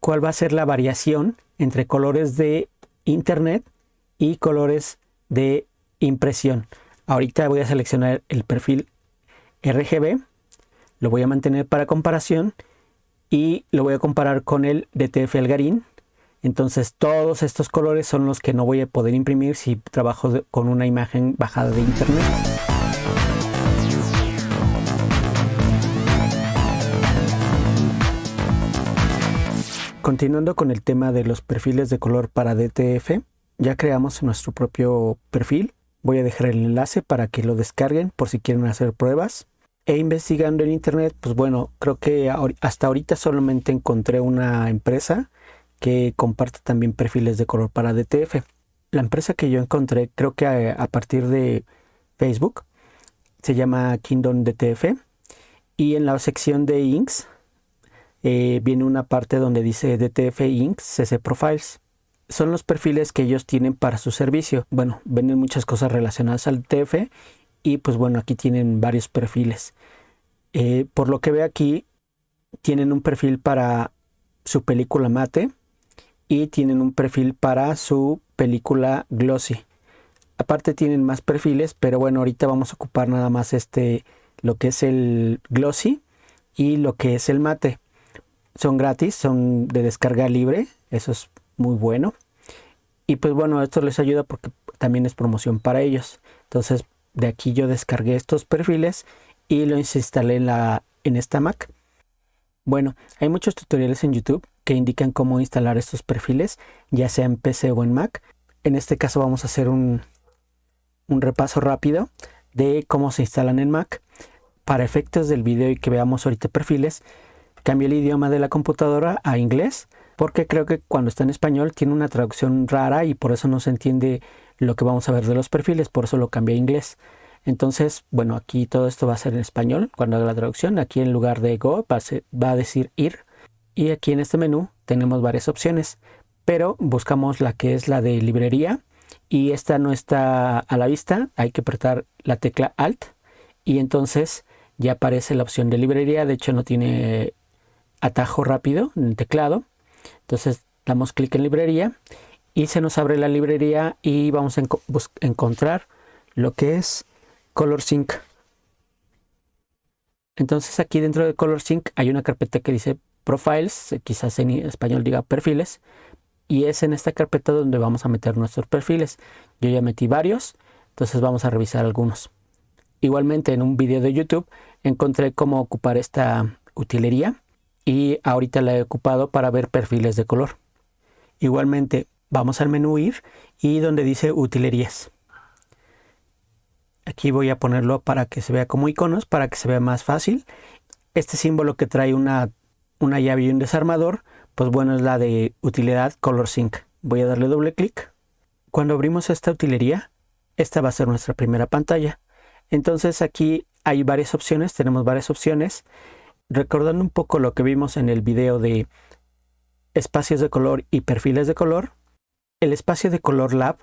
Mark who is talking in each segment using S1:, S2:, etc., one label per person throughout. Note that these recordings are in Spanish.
S1: cuál va a ser la variación entre colores de internet y colores de impresión. Ahorita voy a seleccionar el perfil RGB, lo voy a mantener para comparación y lo voy a comparar con el DTF Algarín. Entonces todos estos colores son los que no voy a poder imprimir si trabajo con una imagen bajada de internet. Continuando con el tema de los perfiles de color para DTF, ya creamos nuestro propio perfil. Voy a dejar el enlace para que lo descarguen por si quieren hacer pruebas. E investigando en internet, pues bueno, creo que hasta ahorita solamente encontré una empresa que comparte también perfiles de color para DTF. La empresa que yo encontré, creo que a partir de Facebook, se llama Kingdom DTF. Y en la sección de Inks, viene una parte donde dice DTF Inks CC Profiles. Son los perfiles que ellos tienen para su servicio. Bueno, venden muchas cosas relacionadas al DTF y pues bueno, aquí tienen varios perfiles. Por lo que veo aquí, tienen un perfil para su película mate y tienen un perfil para su película glossy. Aparte tienen más perfiles, pero bueno, ahorita vamos a ocupar nada más lo que es el glossy y lo que es el mate. Son gratis, son de descarga libre, eso es muy bueno. Y pues bueno, esto les ayuda porque también es promoción para ellos. Entonces de aquí yo descargué estos perfiles y los instalé en esta Mac. Bueno, hay muchos tutoriales en YouTube que indican cómo instalar estos perfiles, ya sea en PC o en Mac. En este caso vamos a hacer un repaso rápido de cómo se instalan en Mac. Para efectos del video y que veamos ahorita perfiles, cambié el idioma de la computadora a inglés porque creo que cuando está en español tiene una traducción rara y por eso no se entiende lo que vamos a ver de los perfiles, por eso lo cambié a inglés. Entonces, bueno, aquí todo esto va a ser en español cuando haga la traducción. Aquí en lugar de go va a decir ir. Y aquí en este menú tenemos varias opciones, pero buscamos la que es la de librería y esta no está a la vista. Hay que apretar la tecla Alt y entonces ya aparece la opción de librería. De hecho no tiene atajo rápido en el teclado. Entonces damos clic en librería y se nos abre la librería y vamos a encontrar lo que es ColorSync. Entonces aquí dentro de ColorSync hay una carpeta que dice Profiles, quizás en español diga perfiles, y es en esta carpeta donde vamos a meter nuestros perfiles. Yo ya metí varios, entonces vamos a revisar algunos. Igualmente en un video de YouTube encontré cómo ocupar esta utilería y ahorita la he ocupado para ver perfiles de color. Igualmente vamos al menú ir y donde dice utilerías. Aquí voy a ponerlo para que se vea como iconos, para que se vea más fácil. Este símbolo que trae una llave y un desarmador, pues bueno, es la de utilidad ColorSync. Voy a darle doble clic. Cuando abrimos esta utilería, esta va a ser nuestra primera pantalla. Entonces aquí hay varias opciones, tenemos varias opciones. Recordando un poco lo que vimos en el video de espacios de color y perfiles de color, el espacio de color Lab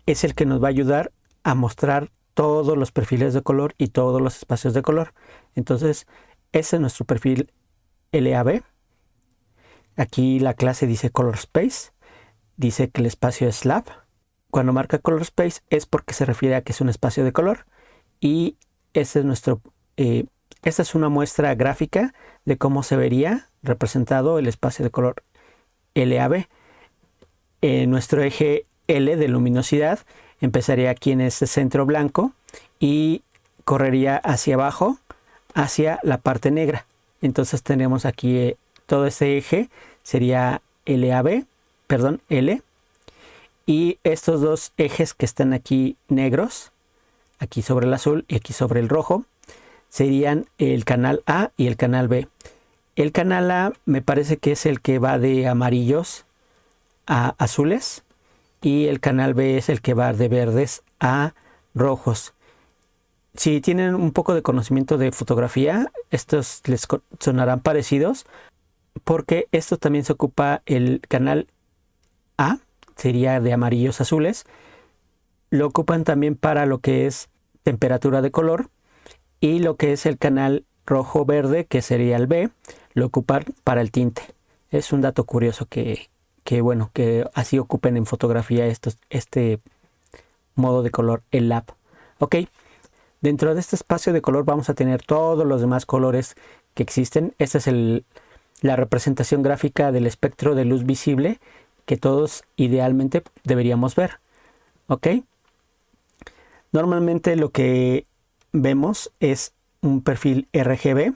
S1: es el que nos va a ayudar a mostrar todos los perfiles de color y todos los espacios de color. Entonces ese es nuestro perfil LAB. Aquí la clase dice Color Space, dice que el espacio es Lab. Cuando marca Color Space es porque se refiere a que es un espacio de color y ese es nuestro esta es una muestra gráfica de cómo se vería representado el espacio de color LAB. Nuestro eje L de luminosidad empezaría aquí en este centro blanco y correría hacia abajo, hacia la parte negra. Entonces tenemos aquí todo este eje sería L, y estos dos ejes que están aquí negros, aquí sobre el azul y aquí sobre el rojo, serían el canal A y el canal B. El canal A me parece que es el que va de amarillos a azules y el canal B es el que va de verdes a rojos. Si tienen un poco de conocimiento de fotografía, estos les sonarán parecidos porque esto también se ocupa el canal A, sería de amarillos a azules. Lo ocupan también para lo que es temperatura de color. Y lo que es el canal rojo-verde, que sería el B, lo ocupan para el tinte. Es un dato curioso bueno, que así ocupen en fotografía este modo de color, el lab. Ok, dentro de este espacio de color vamos a tener todos los demás colores que existen. Esta es la representación gráfica del espectro de luz visible que todos idealmente deberíamos ver. Ok, normalmente lo que vemos es un perfil RGB.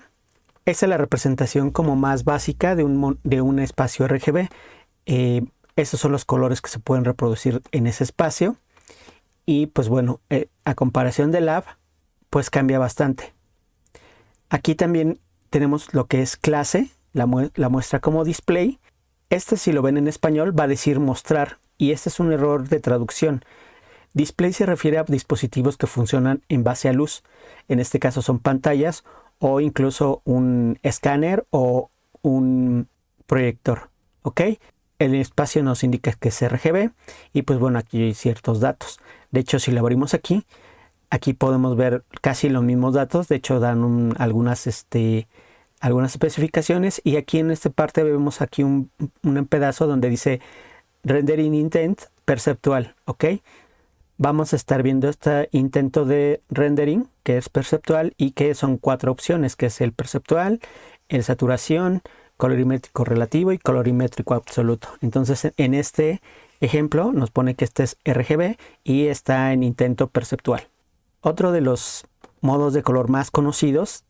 S1: Esa es la representación como más básica de un espacio RGB. Esos son los colores que se pueden reproducir en ese espacio. Y pues bueno, a comparación del lab, pues cambia bastante. Aquí también tenemos lo que es clase, la muestra como display. Este, si lo ven en español, va a decir mostrar, y este es un error de traducción. Display se refiere a dispositivos que funcionan en base a luz. En este caso son pantallas o incluso un escáner o un proyector. ¿Ok? El espacio nos indica que es RGB y pues bueno, aquí hay ciertos datos. De hecho, si lo abrimos aquí podemos ver casi los mismos datos. De hecho, dan algunas especificaciones, y aquí en esta parte vemos aquí un pedazo donde dice Rendering Intent Perceptual. ¿Ok? Vamos a estar viendo este intento de rendering que es perceptual y que son 4 opciones, que es el perceptual, el saturación, colorimétrico relativo y colorimétrico absoluto. Entonces en este ejemplo nos pone que este es RGB y está en intento perceptual. Otro de los modos de color más conocidos,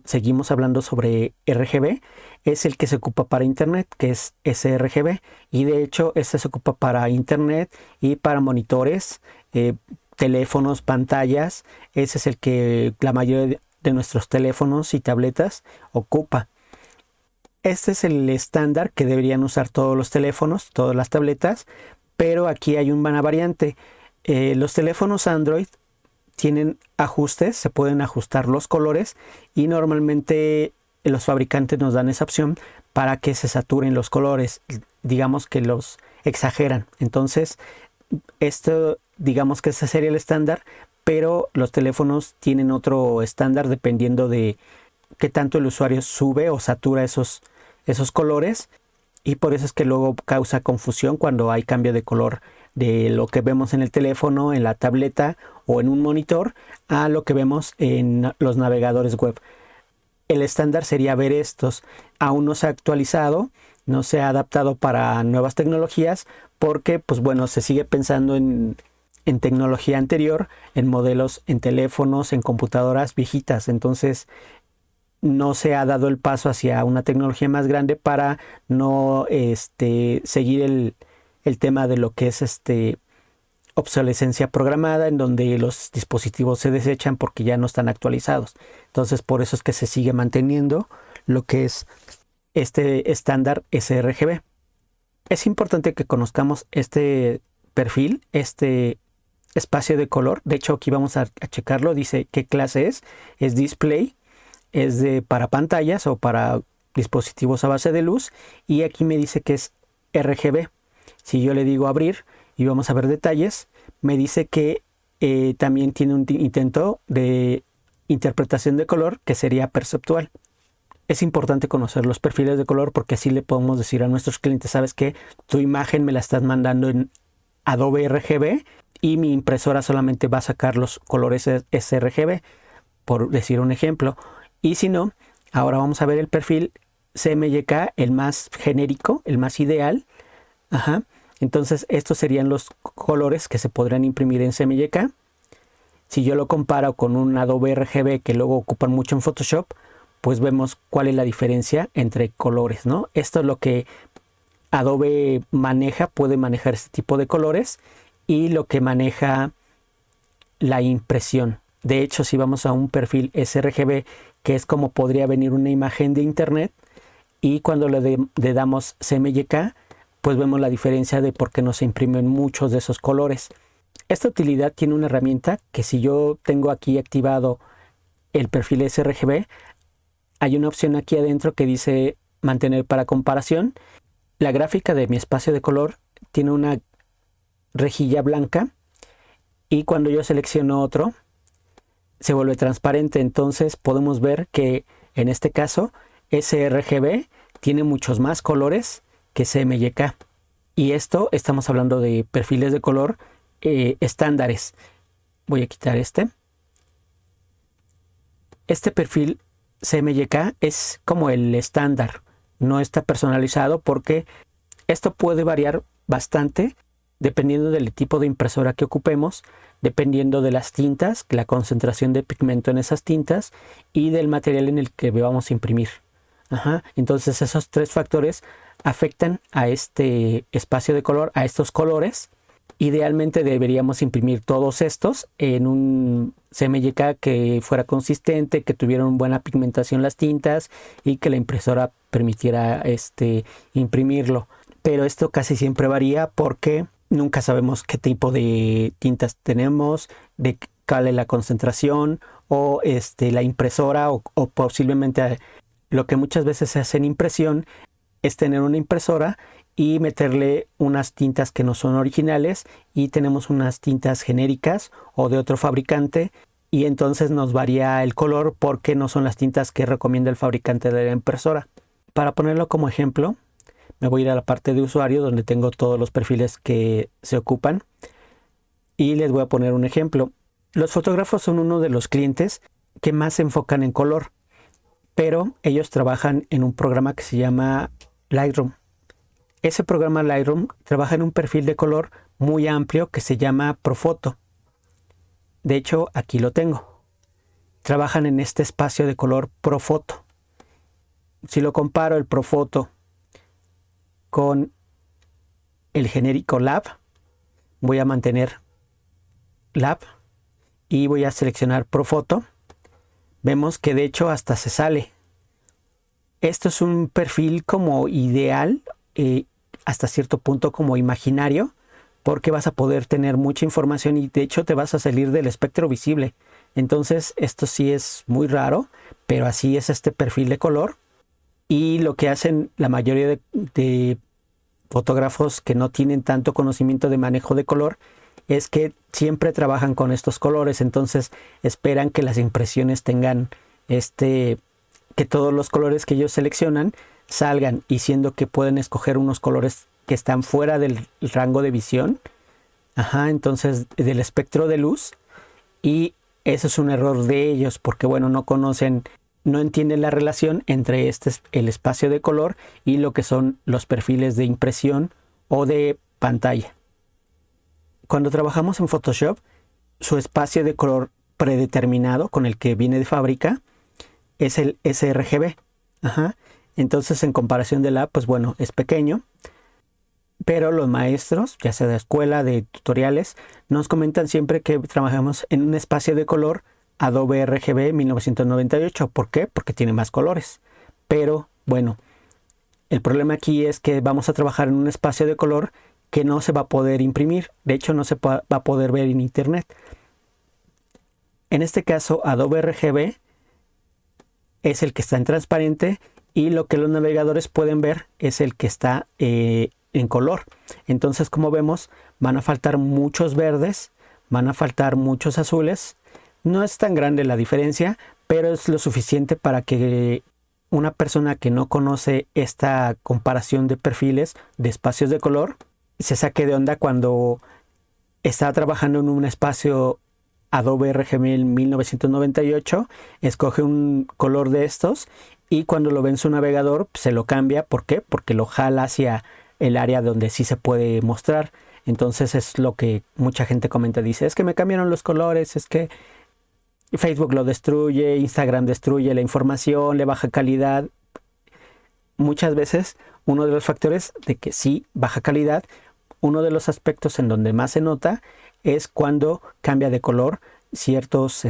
S1: seguimos hablando sobre RGB, es el que se ocupa para internet, que es sRGB, y de hecho este se ocupa para internet y para monitores, teléfonos, pantallas. Ese es el que la mayoría de nuestros teléfonos y tabletas ocupa. Este es el estándar que deberían usar todos los teléfonos, todas las tabletas, pero aquí hay una variante. Los teléfonos Android tienen ajustes, se pueden ajustar los colores, y normalmente los fabricantes nos dan esa opción para que se saturen los colores, digamos que los exageran. Entonces esto, digamos que ese sería el estándar, pero los teléfonos tienen otro estándar dependiendo de qué tanto el usuario sube o satura esos colores, y por eso es que luego causa confusión cuando hay cambio de color de lo que vemos en el teléfono, en la tableta o en un monitor a lo que vemos en los navegadores web. El estándar sería ver estos. Aún no se ha actualizado, no se ha adaptado para nuevas tecnologías, porque pues bueno, se sigue pensando en tecnología anterior, en modelos, en teléfonos, en computadoras viejitas. Entonces no se ha dado el paso hacia una tecnología más grande para no seguir el tema de lo que es obsolescencia programada, en donde los dispositivos se desechan porque ya no están actualizados. Entonces por eso es que se sigue manteniendo lo que es este estándar sRGB. Es importante que conozcamos este perfil, este espacio de color. De hecho, aquí vamos a checarlo. Dice qué clase es. Es display, es para pantallas o para dispositivos a base de luz, y aquí me dice que es RGB. Si yo le digo abrir y vamos a ver detalles, me dice que también tiene un intento de interpretación de color que sería perceptual. Es importante conocer los perfiles de color porque así le podemos decir a nuestros clientes: sabes que tu imagen me la estás mandando en Adobe RGB y mi impresora solamente va a sacar los colores sRGB, por decir un ejemplo. Y si no, ahora vamos a ver el perfil CMYK, el más genérico, el más ideal. Ajá. Entonces estos serían los colores que se podrán imprimir en CMYK. Si yo lo comparo con un Adobe RGB que luego ocupan mucho en Photoshop, pues vemos cuál es la diferencia entre colores, ¿no? Esto es lo que Adobe maneja, puede manejar este tipo de colores, y lo que maneja la impresión. De hecho, si vamos a un perfil sRGB, que es como podría venir una imagen de internet, y cuando le damos CMYK, pues vemos la diferencia de por qué no se imprimen muchos de esos colores. Esta utilidad tiene una herramienta que, si yo tengo aquí activado el perfil sRGB, hay una opción aquí adentro que dice mantener para comparación. La gráfica de mi espacio de color tiene una rejilla blanca, y cuando yo selecciono otro se vuelve transparente. Entonces podemos ver que en este caso sRGB tiene muchos más colores que CMYK. Y esto estamos hablando de perfiles de color estándares. Voy a quitar este. Este perfil CMYK es como el estándar. No está personalizado porque esto puede variar bastante dependiendo del tipo de impresora que ocupemos, dependiendo de las tintas, la concentración de pigmento en esas tintas y del material en el que vamos a imprimir. Entonces esos 3 factores afectan a este espacio de color, a estos colores. Idealmente deberíamos imprimir todos estos en un CMYK que fuera consistente, que tuviera una buena pigmentación las tintas y que la impresora permitiera imprimirlo. Pero esto casi siempre varía porque nunca sabemos qué tipo de tintas tenemos, de cuál es la concentración o la impresora o posiblemente lo que muchas veces se hace en impresión es tener una impresora y meterle unas tintas que no son originales y tenemos unas tintas genéricas o de otro fabricante y entonces nos varía el color porque no son las tintas que recomienda el fabricante de la impresora. Para ponerlo como ejemplo, me voy a ir a la parte de usuario donde tengo todos los perfiles que se ocupan y les voy a poner un ejemplo. Los fotógrafos son uno de los clientes que más se enfocan en color, pero ellos trabajan en un programa que se llama Lightroom. Ese programa Lightroom trabaja en un perfil de color muy amplio que se llama Profoto. De hecho, aquí lo tengo. Trabajan en este espacio de color Profoto. Si lo comparo el Profoto con el genérico Lab, voy a mantener Lab y voy a seleccionar Profoto. Vemos que de hecho hasta se sale. Esto es un perfil como ideal, hasta cierto punto como imaginario, porque vas a poder tener mucha información y de hecho te vas a salir del espectro visible. Entonces esto sí es muy raro, pero así es este perfil de color. Y lo que hacen la mayoría de fotógrafos que no tienen tanto conocimiento de manejo de color es que siempre trabajan con estos colores, entonces esperan que las impresiones tengan que todos los colores que ellos seleccionan salgan, y siendo que pueden escoger unos colores que están fuera del rango de visión, entonces del espectro de luz, y eso es un error de ellos porque bueno, no entienden la relación entre el espacio de color y lo que son los perfiles de impresión o de pantalla. Cuando trabajamos en Photoshop, su espacio de color predeterminado con el que viene de fábrica es el sRGB. Entonces, en comparación de la, pues bueno, es pequeño. Pero los maestros, ya sea de escuela, de tutoriales, nos comentan siempre que trabajamos en un espacio de color Adobe RGB 1998. ¿Por qué? Porque tiene más colores. Pero bueno, el problema aquí es que vamos a trabajar en un espacio de color que no se va a poder imprimir. De hecho, no se va a poder ver en internet. En este caso, Adobe RGB es el que está en transparente y lo que los navegadores pueden ver es el que está en color. Entonces, como vemos, van a faltar muchos verdes, van a faltar muchos azules. No es tan grande la diferencia, pero es lo suficiente para que una persona que no conoce esta comparación de perfiles de espacios de color se saque de onda cuando está trabajando en un espacio Adobe RGB 1998, escoge un color de estos y cuando lo ve en su navegador se lo cambia. ¿Por qué? Porque lo jala hacia el área donde sí se puede mostrar. Entonces es lo que mucha gente comenta, dice, es que me cambiaron los colores, es que Facebook lo destruye, Instagram destruye la información, le baja calidad. Muchas veces uno de los factores de que sí baja calidad, uno de los aspectos en donde más se nota es cuando cambia de color ciertos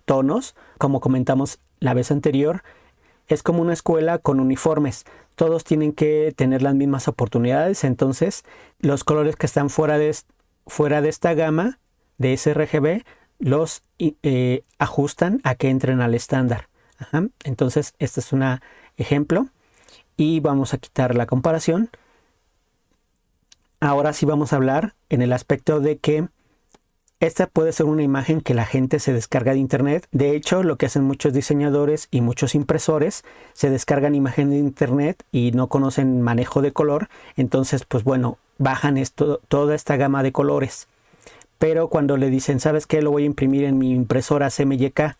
S1: tonos. Como comentamos la vez anterior, es como una escuela con uniformes. Todos tienen que tener las mismas oportunidades. Entonces, los colores que están fuera de esta gama de sRGB los ajustan a que entren al estándar. Entonces, este es un ejemplo. Y vamos a quitar la comparación. Ahora sí vamos a hablar en el aspecto de que Esta puede ser una imagen que la gente se descarga de internet. De hecho, lo que hacen muchos diseñadores y muchos impresores, se descargan imágenes de internet y no conocen manejo de color. Entonces, pues bueno, bajan toda esta gama de colores. Pero cuando le dicen, ¿sabes qué? Lo voy a imprimir en mi impresora CMYK,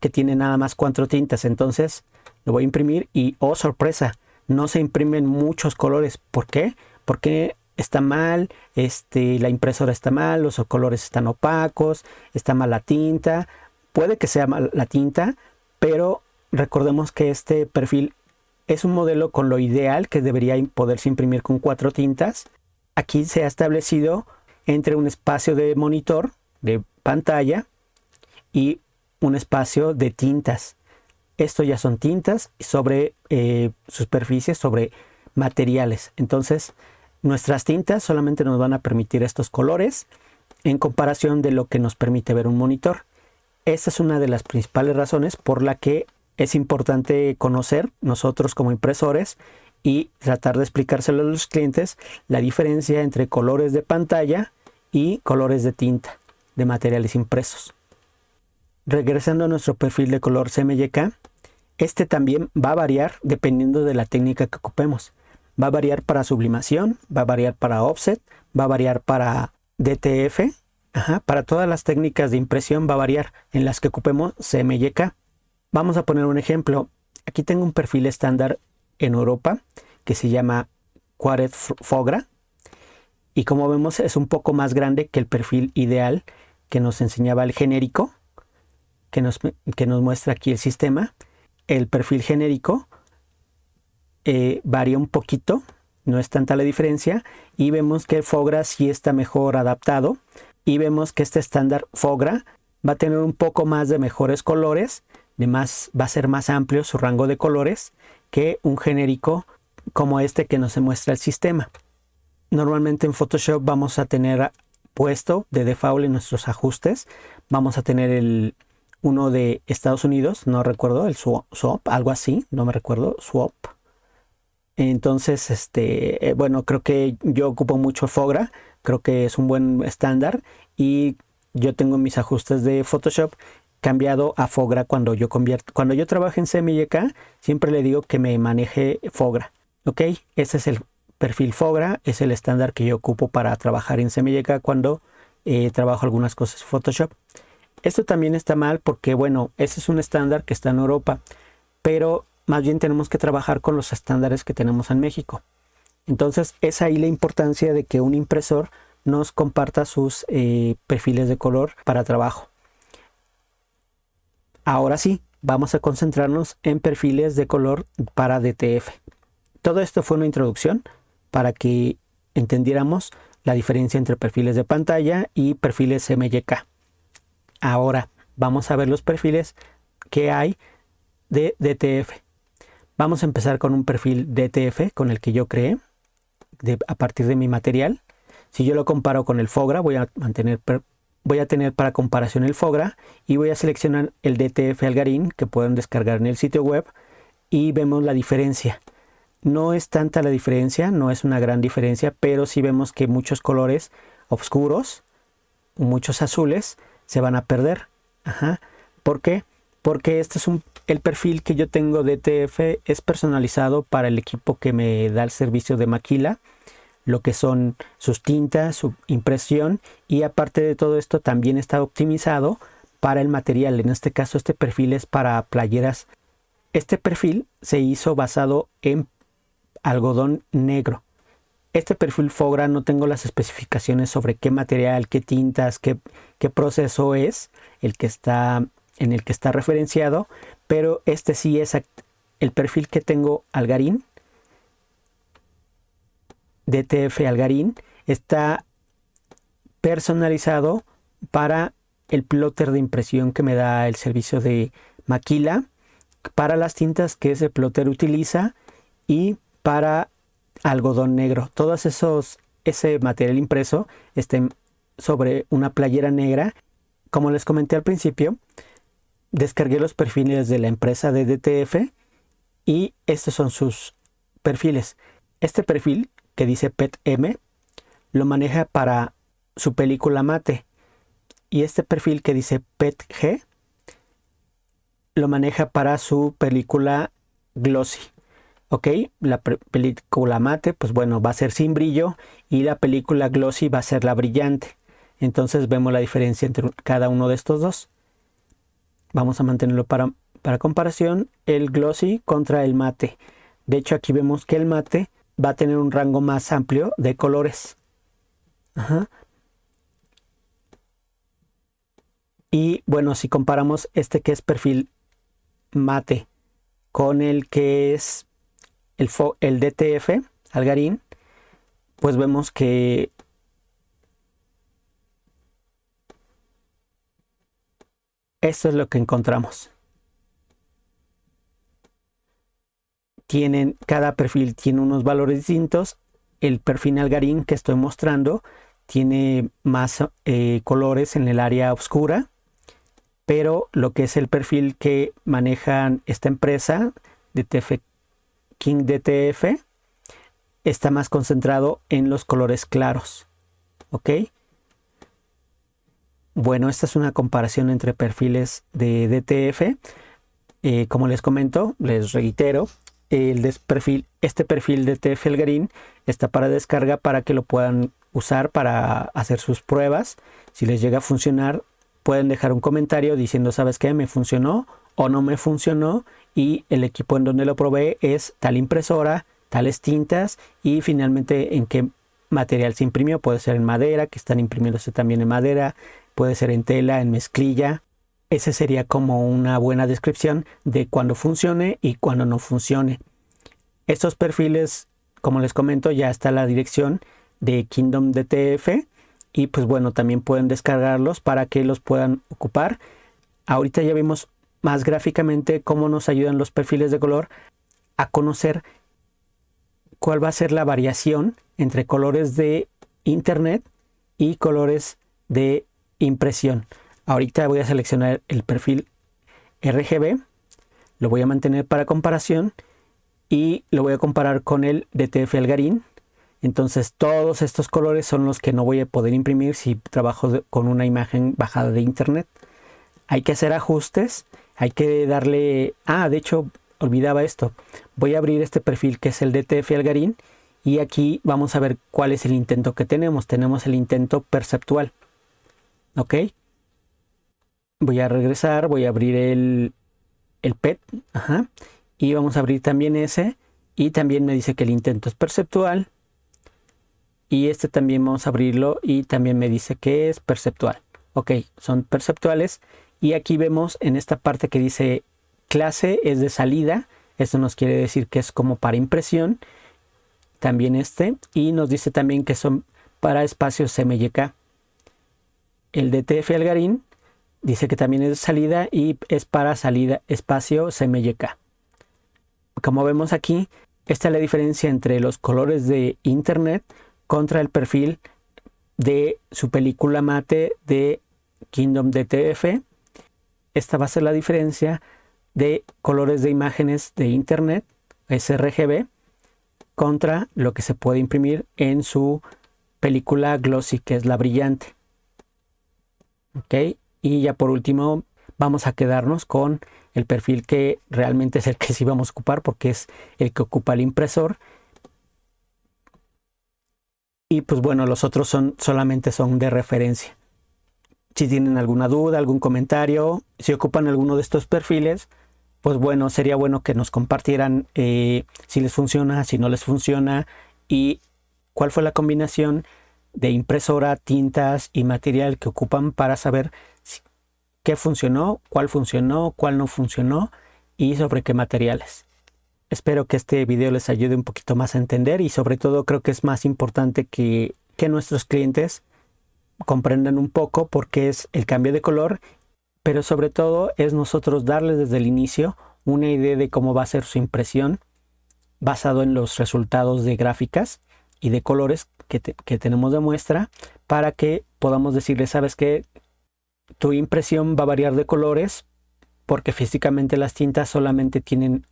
S1: que tiene nada más 4 tintas. Entonces, lo voy a imprimir y, oh sorpresa, no se imprimen muchos colores. ¿Por qué? Porque está mal, la impresora está mal, los colores están opacos, está mal la tinta. Puede que sea mal la tinta, pero recordemos que este perfil es un modelo con lo ideal, que debería poderse imprimir con 4 tintas. Aquí se ha establecido entre un espacio de monitor, de pantalla, y un espacio de tintas. Esto ya son tintas sobre superficies, sobre materiales. Entonces, nuestras tintas solamente nos van a permitir estos colores en comparación de lo que nos permite ver un monitor. Esta es una de las principales razones por la que es importante conocer nosotros como impresores y tratar de explicárselo a los clientes la diferencia entre colores de pantalla y colores de tinta de materiales impresos. Regresando a nuestro perfil de color CMYK, este también va a variar dependiendo de la técnica que ocupemos. Va a variar para sublimación, va a variar para offset, va a variar para DTF. Para todas las técnicas de impresión va a variar en las que ocupemos CMYK. Vamos a poner un ejemplo. Aquí tengo un perfil estándar en Europa que se llama Quartet Fogra. Y como vemos es un poco más grande que el perfil ideal que nos enseñaba el genérico, que nos muestra aquí el sistema. El perfil genérico varía un poquito, no es tanta la diferencia, y vemos que el Fogra sí está mejor adaptado, y vemos que este estándar Fogra va a tener un poco más de mejores colores, va a ser más amplio su rango de colores que un genérico como este que nos muestra el sistema. Normalmente en Photoshop vamos a tener puesto de default en nuestros ajustes, vamos a tener uno de Estados Unidos, no recuerdo, el SWAP, algo así, no me recuerdo, SWAP. Entonces, bueno, creo que yo ocupo mucho Fogra, creo que es un buen estándar y yo tengo mis ajustes de Photoshop cambiado a Fogra cuando yo trabajo en CMYK, siempre le digo que me maneje Fogra. Ok, ese es el perfil Fogra, es el estándar que yo ocupo para trabajar en CMYK cuando trabajo algunas cosas en Photoshop. Esto también está mal porque, bueno, ese es un estándar que está en Europa, pero más bien tenemos que trabajar con los estándares que tenemos en México. Entonces es ahí la importancia de que un impresor nos comparta sus perfiles de color para trabajo. Ahora sí, vamos a concentrarnos en perfiles de color para DTF. Todo esto fue una introducción para que entendiéramos la diferencia entre perfiles de pantalla y perfiles CMYK. Ahora vamos a ver los perfiles que hay de DTF. Vamos a empezar con un perfil DTF con el que yo creé a partir de mi material. Si yo lo comparo con el Fogra, voy a tener para comparación el Fogra y voy a seleccionar el DTF Algarín que pueden descargar en el sitio web y vemos la diferencia. No es tanta la diferencia, no es una gran diferencia, pero sí vemos que muchos colores oscuros, muchos azules, se van a perder. ¿Por qué? Porque este es el perfil que yo tengo de DTF es personalizado para el equipo que me da el servicio de Maquila, lo que son sus tintas, su impresión, y aparte de todo esto también está optimizado para el material. En este caso este perfil es para playeras. Este perfil se hizo basado en algodón negro. Este perfil Fogra no tengo las especificaciones sobre qué material, qué tintas, qué proceso es en el que está referenciado, pero este sí es el perfil que tengo Algarín, DTF Algarín, está personalizado para el plotter de impresión que me da el servicio de Maquila, para las tintas que ese plotter utiliza y para algodón negro. Ese material impreso está sobre una playera negra. Como les comenté al principio, descargué los perfiles de la empresa de DTF y estos son sus perfiles. Este perfil que dice PET-M lo maneja para su película mate. Y este perfil que dice PETG lo maneja para su película glossy. Ok, la película mate, pues bueno, va a ser sin brillo, y la película glossy va a ser la brillante. Entonces vemos la diferencia entre cada uno de estos dos. Vamos a mantenerlo para comparación, el glossy contra el mate. De hecho, aquí vemos que el mate va a tener un rango más amplio de colores. Ajá. Y bueno, si comparamos este que es perfil mate con el que es el DTF, Algarín, pues vemos que esto es lo que encontramos. Cada perfil tiene unos valores distintos. El perfil Algarín que estoy mostrando tiene más colores en el área oscura, pero lo que es el perfil que manejan esta empresa, DTF, King DTF, está más concentrado en los colores claros. ¿Ok? Bueno, esta es una comparación entre perfiles de DTF. Como les comento, les reitero, este perfil DTF Algarín está para descarga para que lo puedan usar para hacer sus pruebas. Si les llega a funcionar, pueden dejar un comentario diciendo, ¿sabes qué? ¿Me funcionó o no me funcionó? Y el equipo en donde lo probé es tal impresora, tales tintas, y finalmente en qué material se imprimió. Puede ser en madera, que están imprimiéndose también en madera, puede ser en tela, en mezclilla. Ese sería como una buena descripción de cuando funcione y cuando no funcione. Estos perfiles, como les comento, ya está la dirección de Kingdom DTF, y pues bueno, también pueden descargarlos para que los puedan ocupar. Ahorita ya vimos más gráficamente cómo nos ayudan los perfiles de color a conocer cuál va a ser la variación entre colores de internet y colores de impresión. Ahorita voy a seleccionar el perfil RGB, lo voy a mantener para comparación y lo voy a comparar con el DTF Algarín. Entonces todos estos colores son los que no voy a poder imprimir si trabajo con una imagen bajada de internet. Hay que hacer ajustes, hay que darle... de hecho olvidaba esto. Voy a abrir este perfil que es el DTF Algarín, y aquí vamos a ver cuál es el intento que tenemos. Tenemos el intento perceptual. ¿Ok? Voy a regresar, voy a abrir el PET, y vamos a abrir también ese, y también me dice que el intento es perceptual, y este también vamos a abrirlo y también me dice que es perceptual. Ok, son perceptuales, y aquí vemos en esta parte que dice clase es de salida. Esto nos quiere decir que es como para impresión, también y nos dice también que son para espacios CMYK. El DTF Algarín dice que también es de salida y es para salida espacio CMYK. Como vemos aquí, esta es la diferencia entre los colores de internet contra el perfil de su película mate de Kingdom DTF. Esta va a ser la diferencia de colores de imágenes de internet, sRGB, contra lo que se puede imprimir en su película glossy, que es la brillante. Ok, y ya por último vamos a quedarnos con el perfil que realmente es el que sí vamos a ocupar, porque es el que ocupa el impresor. Y pues bueno, los otros solamente son de referencia. Si tienen alguna duda, algún comentario, si ocupan alguno de estos perfiles, pues bueno, sería bueno que nos compartieran si les funciona, si no les funciona, y cuál fue la combinación de impresora, tintas y material que ocupan para saber qué funcionó, cuál no funcionó y sobre qué materiales. Espero que este video les ayude un poquito más a entender, y sobre todo creo que es más importante que nuestros clientes comprendan un poco por qué es el cambio de color, pero sobre todo es nosotros darles desde el inicio una idea de cómo va a ser su impresión basado en los resultados de gráficas y de colores que tenemos de muestra, para que podamos decirles, sabes que tu impresión va a variar de colores porque físicamente las tintas solamente tienen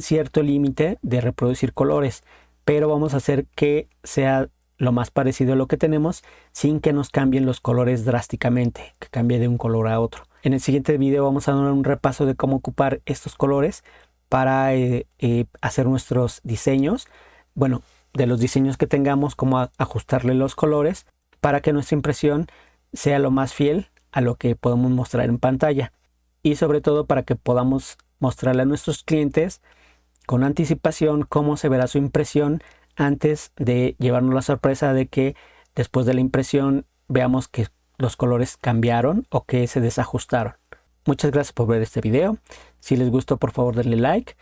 S1: cierto límite de reproducir colores, pero vamos a hacer que sea lo más parecido a lo que tenemos sin que nos cambien los colores drásticamente, que cambie de un color a otro. En el siguiente video vamos a dar un repaso de cómo ocupar estos colores para hacer nuestros diseños. Bueno, de los diseños que tengamos, cómo ajustarle los colores para que nuestra impresión sea lo más fiel a lo que podemos mostrar en pantalla. Y sobre todo para que podamos mostrarle a nuestros clientes con anticipación cómo se verá su impresión antes de llevarnos la sorpresa de que después de la impresión veamos que los colores cambiaron o que se desajustaron. Muchas gracias por ver este video. Si les gustó, por favor denle like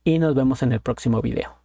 S1: y nos vemos en el próximo video.